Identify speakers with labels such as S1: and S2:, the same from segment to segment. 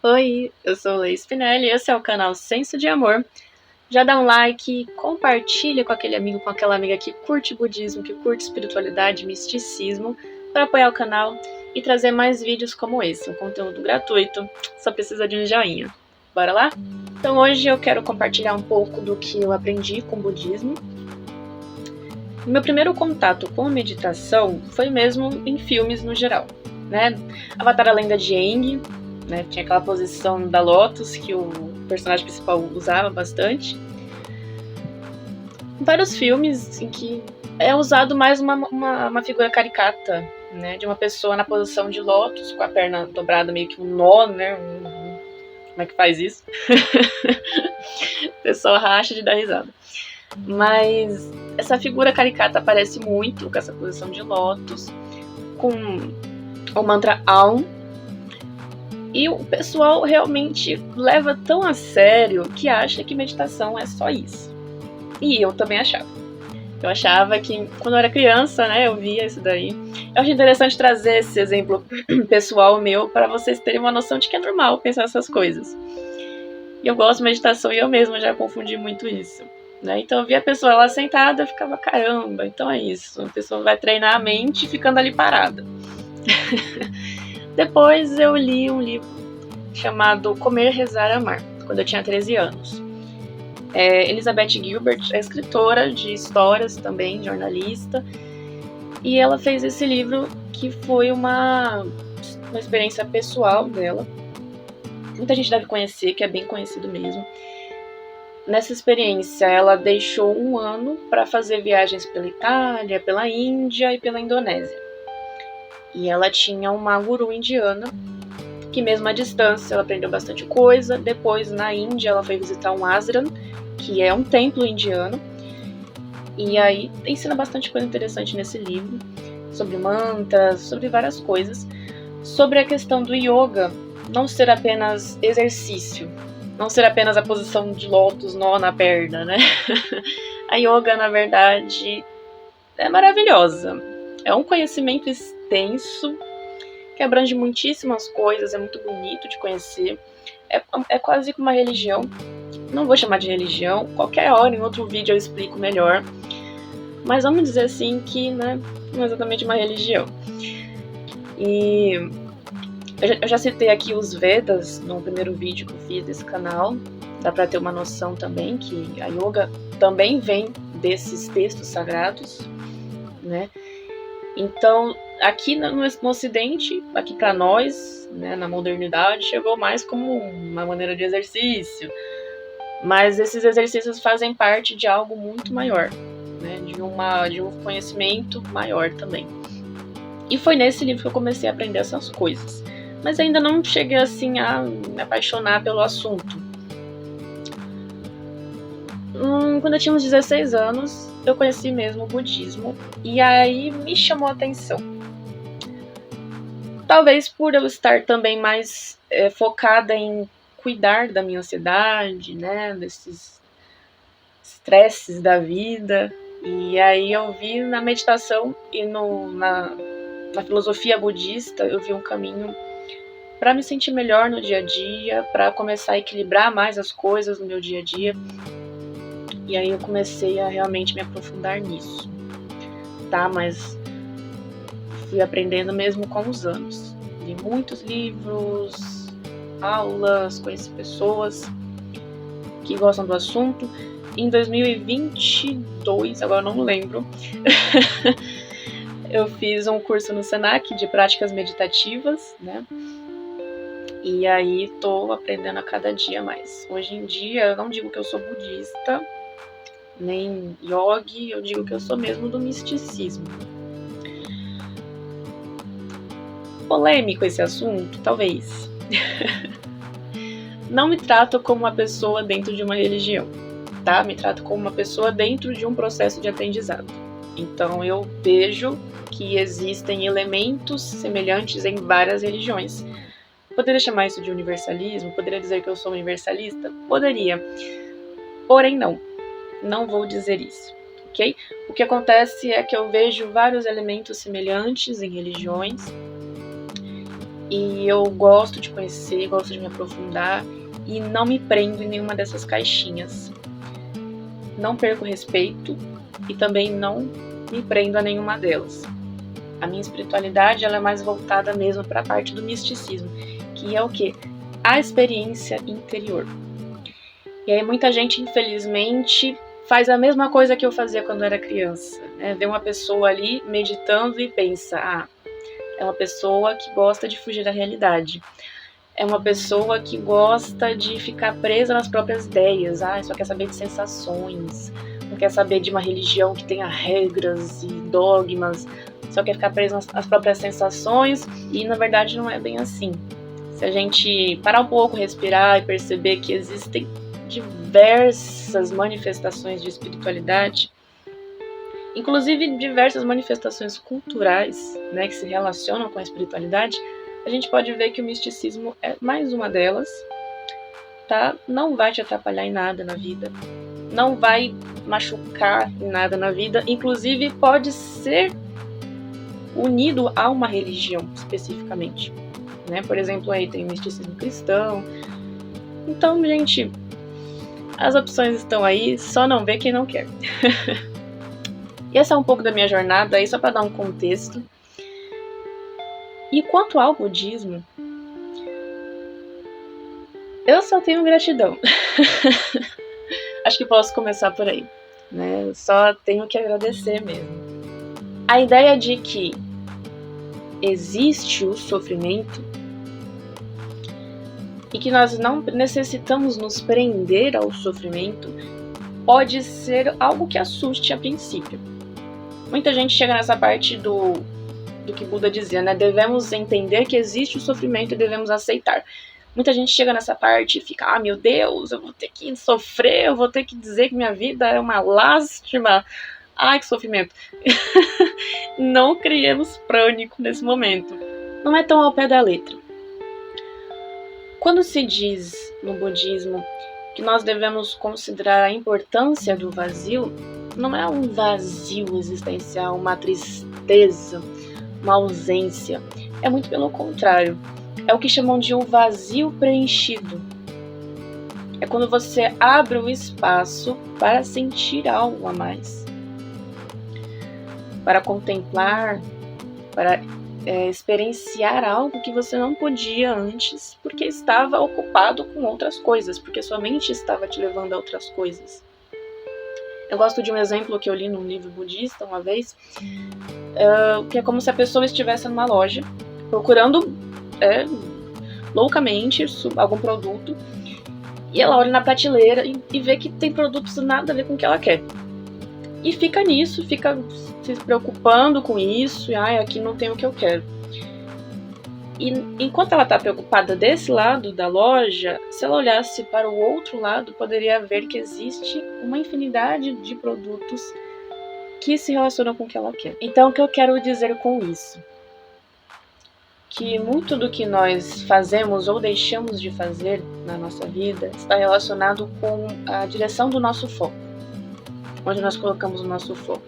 S1: Oi, eu sou Leia Spinelli e esse é o canal Senso de Amor. Já dá um like, compartilha com aquele amigo, com aquela amiga que curte budismo, que curte espiritualidade, misticismo, para apoiar o canal e trazer mais vídeos como esse, um conteúdo gratuito, só precisa de um joinha. Bora lá? Então hoje eu quero compartilhar um pouco do que eu aprendi com o budismo. Meu primeiro contato com a meditação foi mesmo em filmes no geral, né? Avatar: A Lenda de Aang, né? Tinha aquela posição da Lotus que o personagem principal usava bastante. Vários filmes em que é usado mais uma figura caricata, né? De uma pessoa na posição de Lotus, com a perna dobrada, meio que um nó, né? Como é que faz isso? O pessoal racha de dar risada. Mas essa figura caricata aparece muito com essa posição de Lotus, com o mantra Aum. E o pessoal realmente leva tão a sério que acha que meditação é só isso. E eu também achava. Eu achava que, quando eu era criança, né, eu via isso daí. Eu acho interessante trazer esse exemplo pessoal meu para vocês terem uma noção de que é normal pensar essas coisas. E eu gosto de meditação e eu mesma já confundi muito isso. Né? Então eu via a pessoa lá sentada e ficava, caramba, então é isso. A pessoa vai treinar a mente ficando ali parada. Depois eu li um livro chamado Comer, Rezar, Amar, quando eu tinha 13 anos. Elizabeth Gilbert é escritora de histórias também, jornalista, e ela fez esse livro que foi uma experiência pessoal dela. Muita gente deve conhecer, que é bem conhecido mesmo. Nessa experiência, ela deixou um ano para fazer viagens pela Itália, pela Índia e pela Indonésia. E ela tinha uma guru indiana, que mesmo à distância ela aprendeu bastante coisa. Depois, na Índia, ela foi visitar um ashram, que é um templo indiano. E aí ensina bastante coisa interessante nesse livro, sobre mantras, sobre várias coisas. Sobre a questão do yoga não ser apenas exercício, não ser apenas a posição de lótus, nó na perna, né? A yoga, na verdade, é maravilhosa. É um conhecimento extenso, que abrange muitíssimas coisas, é muito bonito de conhecer. É quase como uma religião. Não vou chamar de religião, qualquer hora, em outro vídeo eu explico melhor. Mas vamos dizer assim que, né, não é exatamente uma religião. E eu já citei aqui os Vedas no primeiro vídeo que eu fiz desse canal. Dá para ter uma noção também que a yoga também vem desses textos sagrados, né? Então, aqui no Ocidente, aqui para nós, né, na modernidade, chegou mais como uma maneira de exercício. Mas esses exercícios fazem parte de algo muito maior, né, de um conhecimento maior também. E foi nesse livro que eu comecei a aprender essas coisas. Mas ainda não cheguei assim a me apaixonar pelo assunto. Quando eu tinha uns 16 anos, eu conheci mesmo o budismo. E aí me chamou a atenção. Talvez por eu estar também mais focada em cuidar da minha ansiedade, né, desses estresses da vida. E aí eu vi na meditação e na filosofia budista, eu vi um caminho para me sentir melhor no dia a dia, para começar a equilibrar mais as coisas no meu dia a dia. E aí eu comecei a realmente me aprofundar nisso, tá? Mas fui aprendendo mesmo com os anos. Li muitos livros, aulas, conheci pessoas que gostam do assunto. Em 2022, agora eu não lembro, eu fiz um curso no Senac de práticas meditativas, né? E aí tô aprendendo a cada dia mais. Hoje em dia eu não digo que eu sou budista, nem yogi, eu digo que eu sou mesmo do misticismo. Polêmico esse assunto? Talvez. Não me trato como uma pessoa dentro de uma religião, tá? Me trato como uma pessoa dentro de um processo de aprendizado. Então eu vejo que existem elementos semelhantes em várias religiões. Poderia chamar isso de universalismo? Poderia dizer que eu sou universalista? Poderia. Porém, não vou dizer isso, ok? O que acontece é que eu vejo vários elementos semelhantes em religiões E eu gosto de conhecer, gosto de me aprofundar e não me prendo em nenhuma dessas caixinhas. Não perco respeito e também não me prendo a nenhuma delas. A minha espiritualidade ela é mais voltada mesmo para a parte do misticismo, que é o quê? A experiência interior. E aí muita gente, infelizmente, faz a mesma coisa que eu fazia quando era criança, né? Vê uma pessoa ali meditando e pensa, é uma pessoa que gosta de fugir da realidade. É uma pessoa que gosta de ficar presa nas próprias ideias, só quer saber de sensações, não quer saber de uma religião que tenha regras e dogmas, só quer ficar presa nas próprias sensações, e na verdade não é bem assim. Se a gente parar um pouco, respirar e perceber que existem diversas manifestações de espiritualidade, inclusive diversas manifestações culturais, né, que se relacionam com a espiritualidade, a gente pode ver que o misticismo é mais uma delas, tá? Não vai te atrapalhar em nada na vida, não vai machucar em nada na vida, inclusive pode ser unido a uma religião especificamente, né? Por exemplo, aí tem o misticismo cristão. Então, gente, as opções estão aí, só não vê quem não quer. E essa é um pouco da minha jornada aí, só para dar um contexto. E quanto ao budismo, eu só tenho gratidão. Acho que posso começar por aí, né? Eu só tenho que agradecer mesmo. A ideia de que existe o sofrimento e que nós não necessitamos nos prender ao sofrimento pode ser algo que assuste a princípio. Muita gente chega nessa parte do que Buda dizia, né? Devemos entender que existe o sofrimento e devemos aceitar. Muita gente chega nessa parte e fica, meu Deus, eu vou ter que sofrer, eu vou ter que dizer que minha vida é uma lástima. Ai, que sofrimento. Não criemos pânico nesse momento. Não é tão ao pé da letra. Quando se diz no budismo que nós devemos considerar a importância do vazio, não é um vazio existencial, uma tristeza, uma ausência. É muito pelo contrário. É o que chamam de um vazio preenchido. É quando você abre o espaço para sentir algo a mais. Para contemplar, para experienciar algo que você não podia antes, porque estava ocupado com outras coisas, porque sua mente estava te levando a outras coisas. Eu gosto de um exemplo que eu li num livro budista uma vez, que é como se a pessoa estivesse numa loja, procurando loucamente algum produto, e ela olha na prateleira e vê que tem produtos nada a ver com o que ela quer. E fica nisso, fica se preocupando com isso, aqui não tem o que eu quero. E enquanto ela está preocupada desse lado da loja, se ela olhasse para o outro lado, poderia ver que existe uma infinidade de produtos que se relacionam com o que ela quer. Então, o que eu quero dizer com isso? Que muito do que nós fazemos ou deixamos de fazer na nossa vida está relacionado com a direção do nosso foco, onde nós colocamos o nosso foco.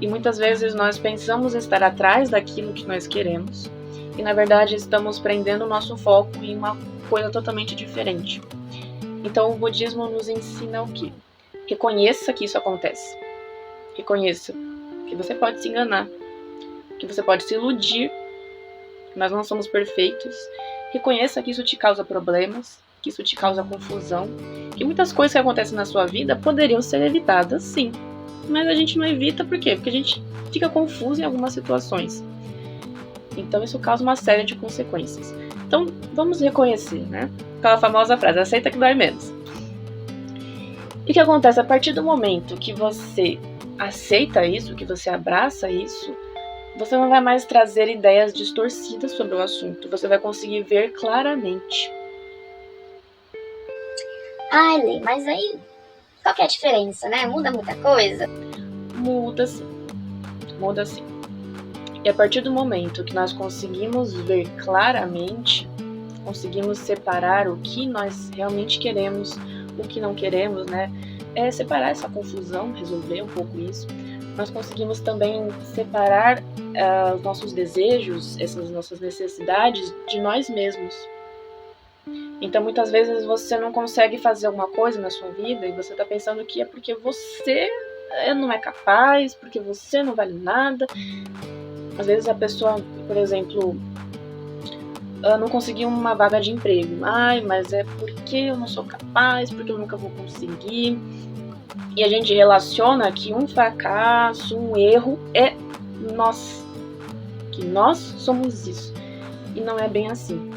S1: E muitas vezes nós pensamos estar atrás daquilo que nós queremos, e na verdade estamos prendendo o nosso foco em uma coisa totalmente diferente. Então o budismo nos ensina o quê? Reconheça que isso acontece. Reconheça que você pode se enganar, que você pode se iludir, que nós não somos perfeitos. Reconheça que isso te causa problemas, que isso te causa confusão, que muitas coisas que acontecem na sua vida poderiam ser evitadas, sim. Mas a gente não evita, por quê? Porque a gente fica confuso em algumas situações. Então isso causa uma série de consequências. Então vamos reconhecer, né? Aquela famosa frase, aceita que dói menos. E o que acontece? A partir do momento que você aceita isso, que você abraça isso, você não vai mais trazer ideias distorcidas sobre o assunto. Você vai conseguir ver claramente.
S2: Ai, Lê, mas aí qual que é a diferença, né? Muda muita coisa?
S1: Muda sim. Muda sim. E a partir do momento que nós conseguimos ver claramente, conseguimos separar o que nós realmente queremos, o que não queremos, né? separar essa confusão, resolver um pouco isso. Nós conseguimos também separar os nossos desejos, essas nossas necessidades, de nós mesmos. Então, muitas vezes você não consegue fazer alguma coisa na sua vida e você está pensando que é porque você não é capaz, porque você não vale nada. Às vezes a pessoa, por exemplo, não conseguiu uma vaga de emprego. Ai, mas é porque eu não sou capaz, porque eu nunca vou conseguir. E a gente relaciona que um fracasso, um erro é nós. Que nós somos isso. E não é bem assim.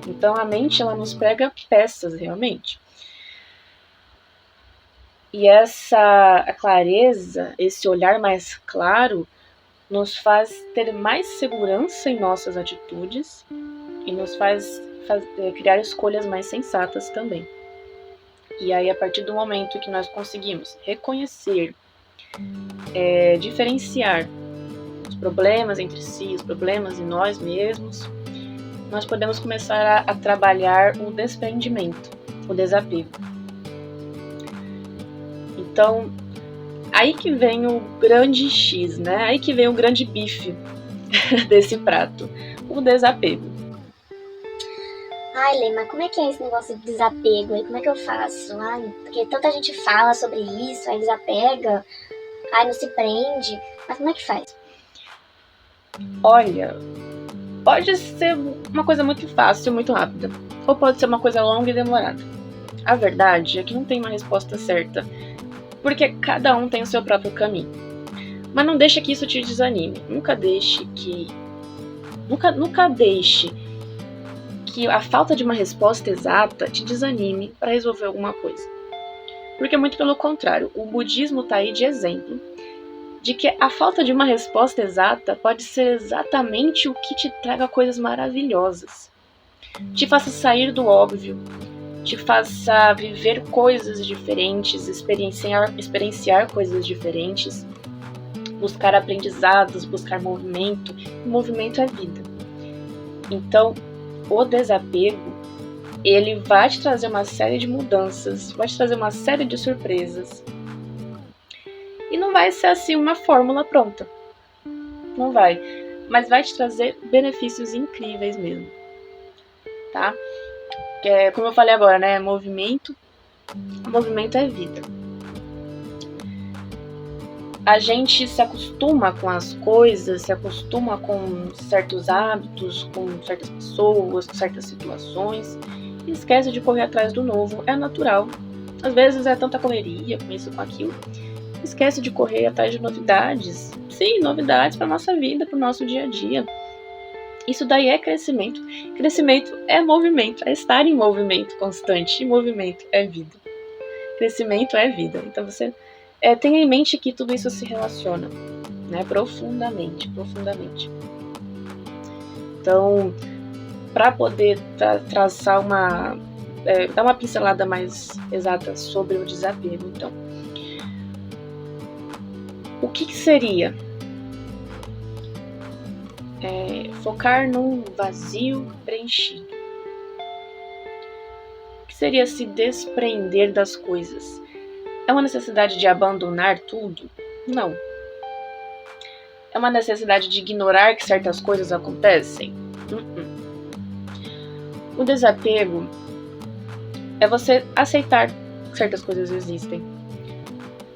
S1: Então a mente, ela nos prega peças, realmente. E a clareza, esse olhar mais claro, nos faz ter mais segurança em nossas atitudes e nos faz criar escolhas mais sensatas também. E aí, a partir do momento que nós conseguimos reconhecer, diferenciar os problemas entre si, os problemas em nós mesmos, nós podemos começar a trabalhar o desprendimento, o desapego. Então, aí que vem o grande X, né? Aí que vem o grande bife desse prato, o desapego.
S2: Ai, Lê, mas como é que é esse negócio de desapego aí? Como é que eu faço? Ai, porque tanta gente fala sobre isso, aí desapega, ai, não se prende. Mas como é que faz?
S1: Olha, pode ser uma coisa muito fácil, muito rápida, ou pode ser uma coisa longa e demorada. A verdade é que não tem uma resposta certa, porque cada um tem o seu próprio caminho. Mas não deixa que isso te desanime. Nunca deixe que a falta de uma resposta exata te desanime para resolver alguma coisa. Porque muito pelo contrário, o budismo está aí de exemplo de que a falta de uma resposta exata pode ser exatamente o que te traga coisas maravilhosas. Te faça sair do óbvio, te faça viver coisas diferentes, experienciar coisas diferentes, buscar aprendizados, buscar movimento. E movimento é vida. Então, o desapego, ele vai te trazer uma série de mudanças, vai te trazer uma série de surpresas. E não vai ser assim uma fórmula pronta. Não vai. Mas vai te trazer benefícios incríveis mesmo. Tá? Como eu falei agora, né? Movimento é vida. A gente se acostuma com as coisas, se acostuma com certos hábitos, com certas pessoas, com certas situações, e esquece de correr atrás do novo. É natural. Às vezes é tanta correria, com isso, com aquilo. Esquece de correr atrás de novidades. Sim, novidades para nossa vida, para o nosso dia a dia. Isso daí é crescimento. Crescimento é movimento, é estar em movimento constante. E movimento é vida. Crescimento é vida. Então você tenha em mente que tudo isso se relaciona, né? Profundamente. Então, para poder traçar dar uma pincelada mais exata sobre o desapego, então, o que seria? Focar num vazio preenchido. O que seria se desprender das coisas? É uma necessidade de abandonar tudo? Não. É uma necessidade de ignorar que certas coisas acontecem? O desapego é você aceitar que certas coisas existem.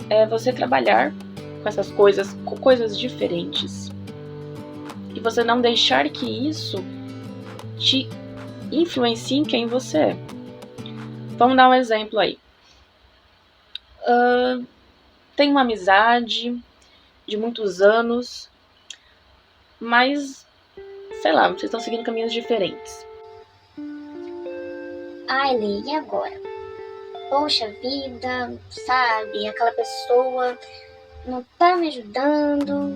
S1: É você trabalhar com essas coisas, com coisas diferentes. E você não deixar que isso te influencie em quem você é. Vamos dar um exemplo aí. Tem uma amizade de muitos anos, mas, sei lá, vocês estão seguindo caminhos diferentes.
S2: Ai, Lê, e agora? Poxa vida, sabe, aquela pessoa não tá me ajudando.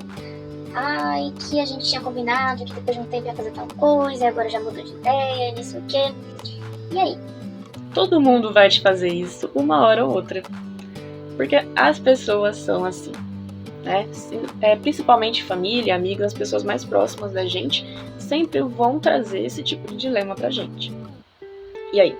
S2: Ai, que a gente tinha combinado que depois de um tempo ia fazer tal coisa, e agora já mudou de ideia, não sei o quê. E aí?
S1: Todo mundo vai te fazer isso uma hora ou outra. Porque as pessoas são assim, né? Principalmente família, amigos, as pessoas mais próximas da gente sempre vão trazer esse tipo de dilema pra gente. E aí?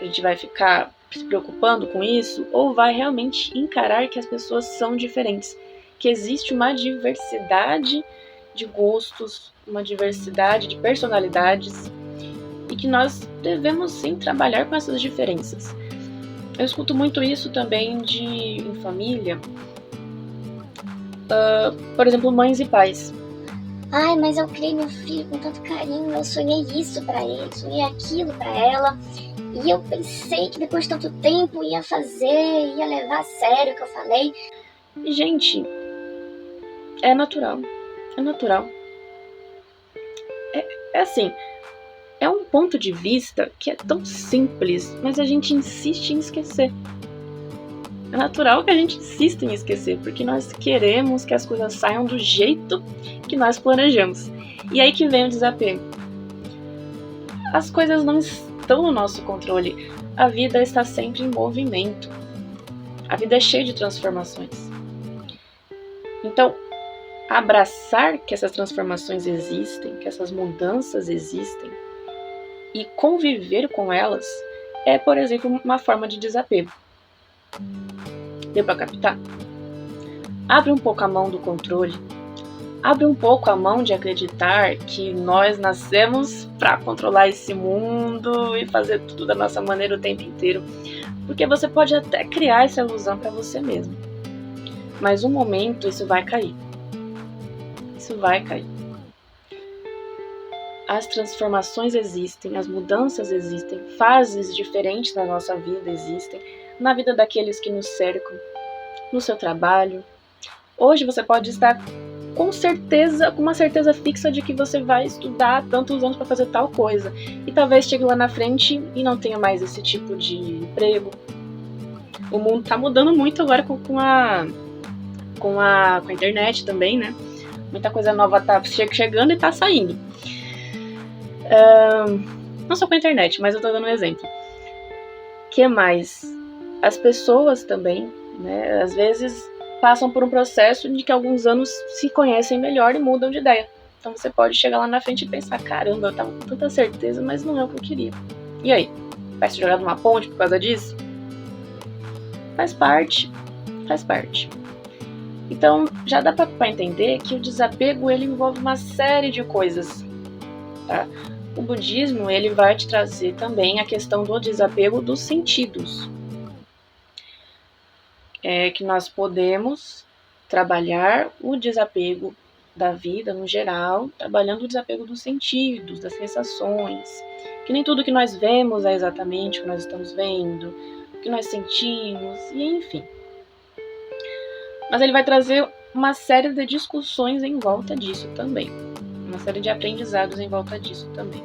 S1: A gente vai ficar se preocupando com isso, ou vai realmente encarar que as pessoas são diferentes, que existe uma diversidade de gostos, uma diversidade de personalidades e que nós devemos sim trabalhar com essas diferenças. Eu escuto muito isso também em família, por exemplo, mães e pais.
S2: Ai, mas eu criei meu filho com tanto carinho, eu sonhei isso pra ele, sonhei aquilo pra ela. E eu pensei que depois de tanto tempo ia levar a sério o que eu falei.
S1: Gente, é natural. É natural. É assim, é um ponto de vista que é tão simples, mas a gente insiste em esquecer. É natural que a gente insista em esquecer, porque nós queremos que as coisas saiam do jeito que nós planejamos. E aí que vem o desapego. As coisas não estão no nosso controle. A vida está sempre em movimento. A vida é cheia de transformações. Então, abraçar que essas transformações existem, que essas mudanças existem, e conviver com elas é, por exemplo, uma forma de desapego. Deu para captar? Abre um pouco a mão do controle. Abre um pouco a mão de acreditar que nós nascemos para controlar esse mundo e fazer tudo da nossa maneira o tempo inteiro. Porque você pode até criar essa ilusão para você mesmo. Mas um momento isso vai cair. Isso vai cair. As transformações existem, as mudanças existem, fases diferentes na nossa vida existem, na vida daqueles que nos cercam, no seu trabalho. Hoje você pode estar com uma certeza fixa de que você vai estudar tantos anos para fazer tal coisa. E talvez chegue lá na frente e não tenha mais esse tipo de emprego. O mundo está mudando muito agora com a internet também, né? Muita coisa nova tá chegando e tá saindo. Não só com a internet, mas eu tô dando um exemplo. O que mais? As pessoas também, né? Às vezes passam por um processo de que alguns anos se conhecem melhor e mudam de ideia. Então você pode chegar lá na frente e pensar, caramba, eu tava com tanta certeza, mas não é o que eu queria. E aí? Vai se jogar numa ponte por causa disso? Faz parte. Então já dá pra entender que o desapego ele envolve uma série de coisas, tá? O budismo ele vai te trazer também a questão do desapego dos sentidos. É que nós podemos trabalhar o desapego da vida no geral, trabalhando o desapego dos sentidos, das sensações, que nem tudo que nós vemos é exatamente o que nós estamos vendo, o que nós sentimos, e enfim. Mas ele vai trazer uma série de discussões em volta disso também, uma série de aprendizados em volta disso também.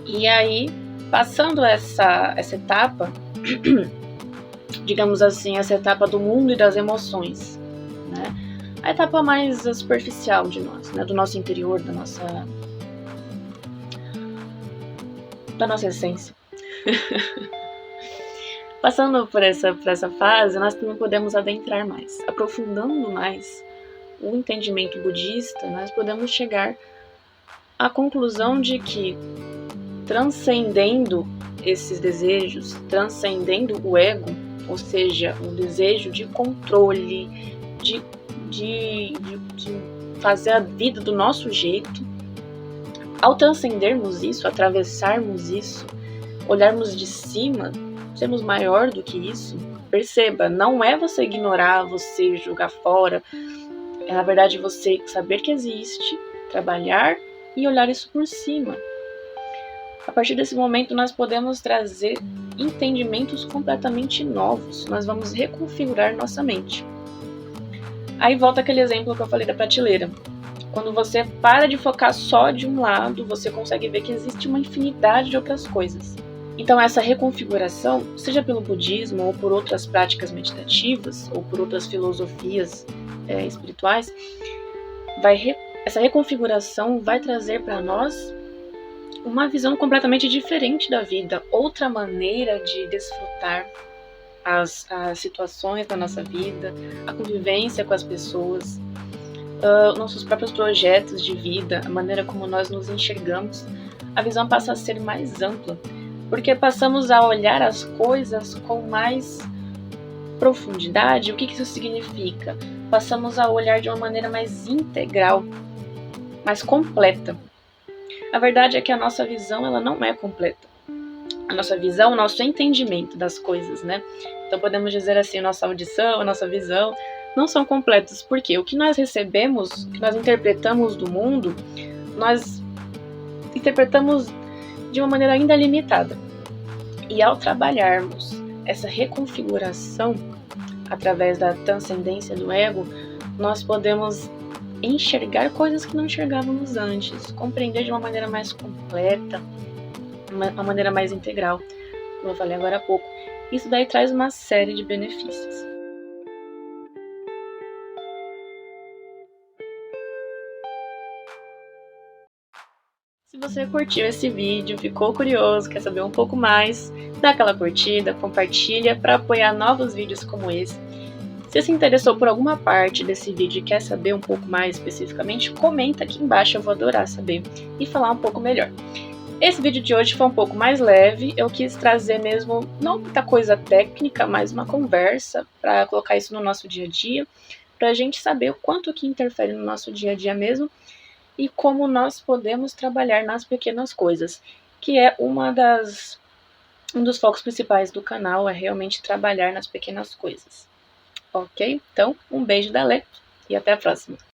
S1: E aí, passando essa etapa, digamos assim, essa etapa do mundo e das emoções, né? A etapa mais superficial de nós, né? Do nosso interior, da nossa essência. Passando por essa fase, nós também podemos adentrar mais, aprofundando mais o entendimento budista, nós podemos chegar à conclusão de que, transcendendo esses desejos, transcendendo o ego, ou seja, o desejo de controle, de fazer a vida do nosso jeito, ao transcendermos isso, atravessarmos isso, olharmos de cima, sermos maior do que isso, perceba, não é você ignorar, você jogar fora, é na verdade você saber que existe, trabalhar e olhar isso por cima. A partir desse momento nós podemos trazer entendimentos completamente novos, nós vamos reconfigurar nossa mente. Aí volta aquele exemplo que eu falei da prateleira. Quando você para de focar só de um lado, você consegue ver que existe uma infinidade de outras coisas. Então essa reconfiguração, seja pelo budismo ou por outras práticas meditativas ou por outras filosofias espirituais, essa reconfiguração vai trazer para nós uma visão completamente diferente da vida, outra maneira de desfrutar as situações da nossa vida, a convivência com as pessoas, nossos próprios projetos de vida, a maneira como nós nos enxergamos. A visão passa a ser mais ampla. porque passamos a olhar as coisas com mais profundidade. O que isso significa? Passamos a olhar de uma maneira mais integral, mais completa. A verdade é que a nossa visão, ela não é completa. A nossa visão, o nosso entendimento das coisas, né? Então podemos dizer assim, nossa audição, a nossa visão não são completos, porque o que nós recebemos, o que nós interpretamos do mundo, nós interpretamos de uma maneira ainda limitada. E ao trabalharmos essa reconfiguração através da transcendência do ego, nós podemos enxergar coisas que não enxergávamos antes, compreender de uma maneira mais completa, uma maneira mais integral, como eu falei agora há pouco. Isso daí traz uma série de benefícios. Se você curtiu esse vídeo, ficou curioso, quer saber um pouco mais, dá aquela curtida, compartilha para apoiar novos vídeos como esse. Se se interessou por alguma parte desse vídeo e quer saber um pouco mais especificamente, comenta aqui embaixo, eu vou adorar saber e falar um pouco melhor. Esse vídeo de hoje foi um pouco mais leve, eu quis trazer mesmo, não muita coisa técnica, mas uma conversa para colocar isso no nosso dia a dia, para a gente saber o quanto que interfere no nosso dia a dia mesmo e como nós podemos trabalhar nas pequenas coisas, que é um dos focos principais do canal, é realmente trabalhar nas pequenas coisas. Ok? Então, um beijo da Lê e até a próxima!